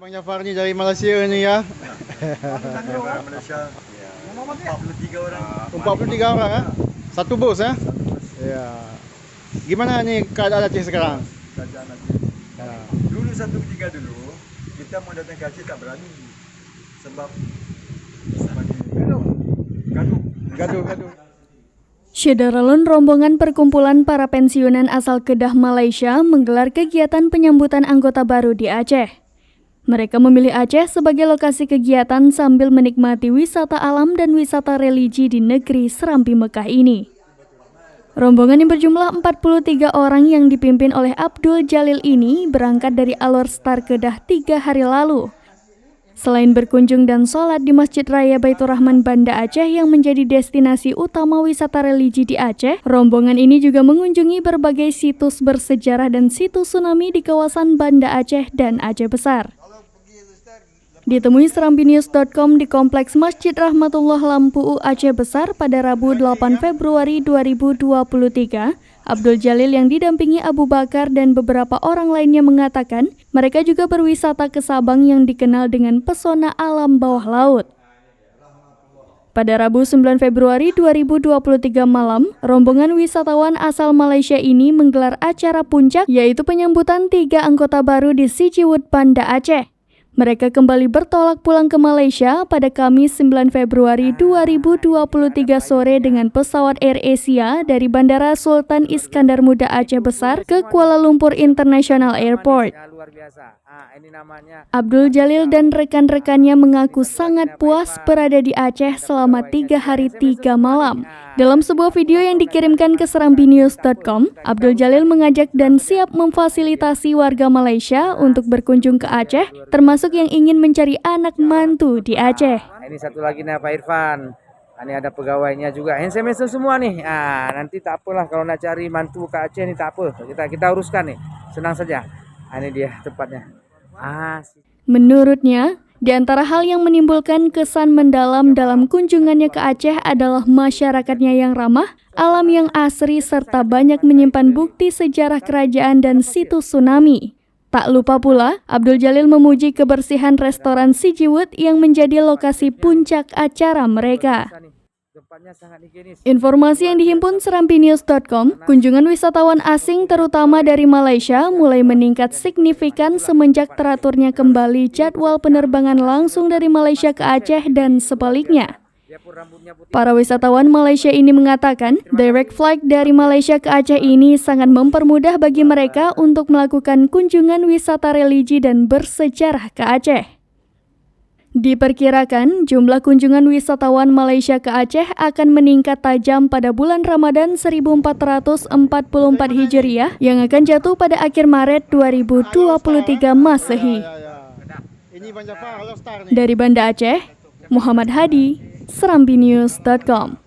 Bang Jafar ni dari Malaysia ni ya. Orang Malaysia 43 orang. 43 orang ya. Satu bus ya. Ya. Gimana ni keadaan Aceh sekarang? Kerajaan Aceh. Dulu 1-3 dulu kita mau datang ke Aceh tak berani. Sebab gaduh. Syederalun rombongan perkumpulan para pensiunan asal Kedah, Malaysia menggelar kegiatan penyambutan anggota baru di Aceh. Mereka memilih Aceh sebagai lokasi kegiatan sambil menikmati wisata alam dan wisata religi di negeri Serambi Mekah ini. Rombongan yang berjumlah 43 orang yang dipimpin oleh Abdul Jalil ini berangkat dari Alor Star Kedah 3 hari lalu. Selain berkunjung dan sholat di Masjid Raya Baitur Rahman Banda Aceh yang menjadi destinasi utama wisata religi di Aceh, rombongan ini juga mengunjungi berbagai situs bersejarah dan situs tsunami di kawasan Banda Aceh dan Aceh Besar. Ditemui serambinews.com di Kompleks Masjid Rahmatullah Lampu Aceh Besar pada Rabu 8 Februari 2023, Abdul Jalil yang didampingi Abu Bakar dan beberapa orang lainnya mengatakan mereka juga berwisata ke Sabang yang dikenal dengan pesona alam bawah laut. Pada Rabu 9 Februari 2023 malam, rombongan wisatawan asal Malaysia ini menggelar acara puncak yaitu penyambutan 3 anggota baru di Sijiwut Banda Aceh. Mereka kembali bertolak pulang ke Malaysia pada Kamis 9 Februari 2023 sore dengan pesawat Air Asia dari Bandara Sultan Iskandar Muda Aceh Besar ke Kuala Lumpur International Airport. Abdul Jalil dan rekan-rekannya mengaku sangat puas berada di Aceh selama 3 hari 3 malam. Dalam sebuah video yang dikirimkan ke serambinews.com, Abdul Jalil mengajak dan siap memfasilitasi warga Malaysia untuk berkunjung ke Aceh, termasuk yang ingin mencari anak mantu di Aceh. Ini satu lagi nih Pak Irfan. Ini ada pegawainya juga. Handsome semua nih. Nanti tak apalah kalau nak cari mantu ke Aceh nih tak apa. Kita uruskan nih. Senang saja. Ini dia tempatnya. Menurutnya, di antara hal yang menimbulkan kesan mendalam dalam kunjungannya ke Aceh adalah masyarakatnya yang ramah, alam yang asri, serta banyak menyimpan bukti sejarah kerajaan dan situs tsunami. Tak lupa pula, Abdul Jalil memuji kebersihan restoran Sijiwut yang menjadi lokasi puncak acara mereka. Informasi yang dihimpun serambinews.com, kunjungan wisatawan asing terutama dari Malaysia mulai meningkat signifikan semenjak teraturnya kembali jadwal penerbangan langsung dari Malaysia ke Aceh dan sebaliknya. Para wisatawan Malaysia ini mengatakan, direct flight dari Malaysia ke Aceh ini sangat mempermudah bagi mereka untuk melakukan kunjungan wisata religi dan bersejarah ke Aceh. Diperkirakan jumlah kunjungan wisatawan Malaysia ke Aceh akan meningkat tajam pada bulan Ramadan 1444 Hijriah yang akan jatuh pada akhir Maret 2023 Masehi. Dari Banda Aceh, Muhammad Hadi, serambinews.com.